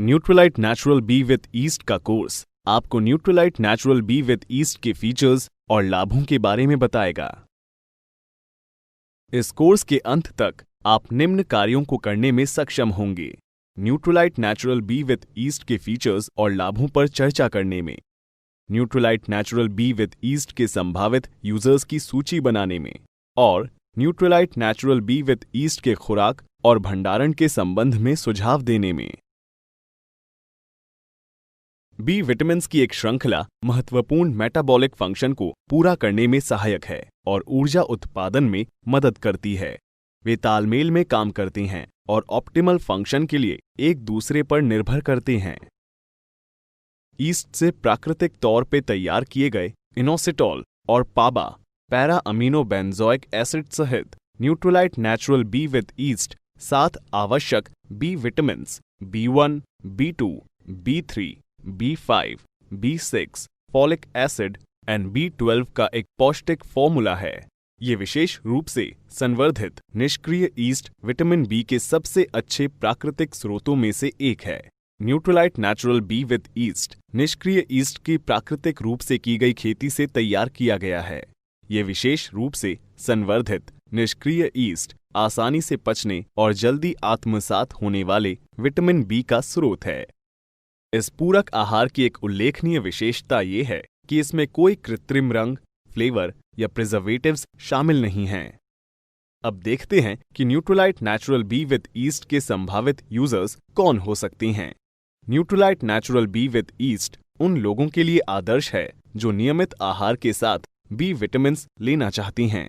Nutrilite natural B with yeast का course आपको Nutrilite natural B with east के features और लाभों के बारे में बताएगा। इस कोर्स के अंत तक आप निम्न कार्यों को करने में सक्षम होंगे: Nutrilite natural B with east के फीचर्स और लाभों पर चर्चा करने में, Nutrilite natural B with east के संभावित यूजर्स की सूची बनाने में, और Nutrilite natural B with east के खुराक और भंडारण के संबंध में सुझाव देने में। बी विटामिन्स की एक श्रृंखला महत्वपूर्ण मेटाबॉलिक फंक्शन को पूरा करने में सहायक है और ऊर्जा उत्पादन में मदद करती है। वे तालमेल में काम करते हैं और ऑप्टिमल फंक्शन के लिए एक दूसरे पर निर्भर करते हैं। ईस्ट से प्राकृतिक तौर पे तैयार किए गए इनोसिटॉल और PABA para amino benzoic acid सहित Nutrilite natural B with yeast 7 आवश्यक B vitamins B1, B2, B3, B5, B6, folic acid and B12 का एक पौष्टिक फॉर्मूला है। ये विशेष रूप से संवर्धित निष्क्रिय ईस्ट विटामिन बी के सबसे अच्छे प्राकृतिक स्रोतों में से एक है। Nutrilite natural B with east निष्क्रिय ईस्ट की प्राकृतिक रूप से की गई खेती से तैयार किया गया है। ये विशेष रूप से संवर्धित निष्क्रिय ईस्ट आसानी से पचने और जल्दी आत्मसात होने वाले विटामिन बी का स्रोत है। इस पूरक आहार की एक उल्लेखनीय विशेषता ये है कि इसमें कोई कृत्रिम रंग, फ्लेवर या प्रिजर्वेटिव्स शामिल नहीं हैं। अब देखते हैं कि Nutrilite natural B with east के संभावित यूजर्स कौन हो सकते हैं। Nutrilite natural B with east उन लोगों के लिए आदर्श है जो नियमित आहार के साथ बी विटामिन्स लेना चाहती हैं।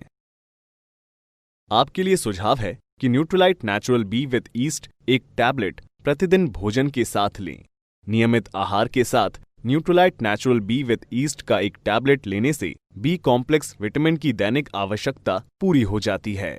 आपके लिए सुझाव है कि Nutrilite natural B with yeast एक टैबलेट प्रतिदिन भोजन के साथ लें। नियमित आहार के साथ Nutrilite natural B with yeast का एक टैबलेट लेने से बी कॉम्प्लेक्स विटामिन की दैनिक आवश्यकता पूरी हो जाती है।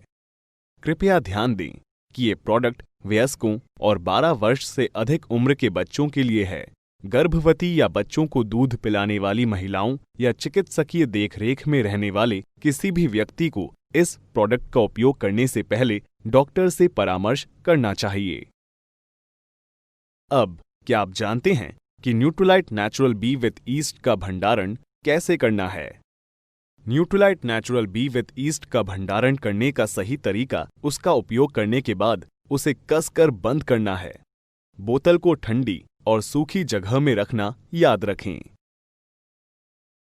कृपया ध्यान दें कि ये प्रोडक्ट वयस्कों और 12 वर्ष से अधिक उम्र के बच्चों के लिए है। गर्भवती या बच्चों को दूध पिलाने वाली महिलाओं या चिकित्सकीय देखरेख में रहने वाले किसी भी व्यक्ति को इस प्रोडक्ट का उपयोग करने से पहले डॉक्टर से परामर्श करना चाहिए। अब क्या आप जानते हैं कि Nutrilite natural B with yeast का भंडारण कैसे करना है? Nutrilite natural B with yeast का भंडारण करने का सही तरीका उसका उपयोग करने के बाद उसे कसकर बंद करना है। बोतल को ठंडी और सूखी जगह में रखना याद रखें।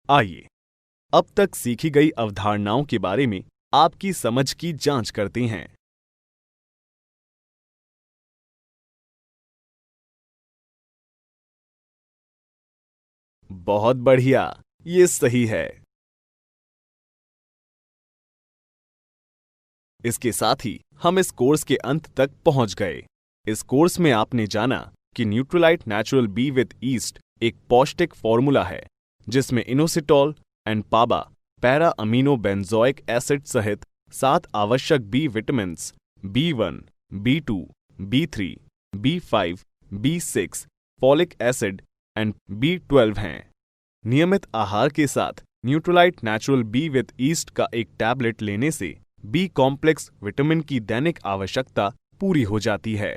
आइए अब तक सीखी गई अवधारणाओं के बारे में आपकी समझ की जांच करते हैं। बहुत बढ़िया, ये सही है। इसके साथ ही हम इस कोर्स के अंत तक पहुंच गए। इस कोर्स में आपने जाना कि Nutrilite natural B with yeast एक पौष्टिक फॉर्मूला है जिसमें inositol and PABA para amino benzoic acid सहित 7 आवश्यक B vitamins B1, B2, B3, B5, B6, folic acid and B12 हैं। नियमित आहार के साथ Nutrilite natural B with yeast का एक टैबलेट लेने से बी कॉम्प्लेक्स विटामिन की दैनिक आवश्यकता पूरी हो जाती है।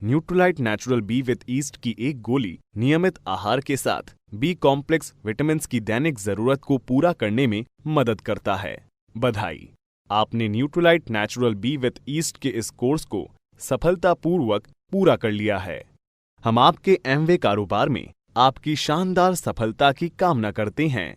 Nutrilite natural B with east की एक गोली नियमित आहार के साथ बी कॉम्प्लेक्स विटामिन्स की दैनिक जरूरत को पूरा करने में मदद करता है। बधाई, आपने Nutrilite natural B with east के इस कोर्स को सफलतापूर्वक पूरा कर लिया है। हम आपके एमवे कारोबार में आपकी शानदार सफलता की कामना करते हैं।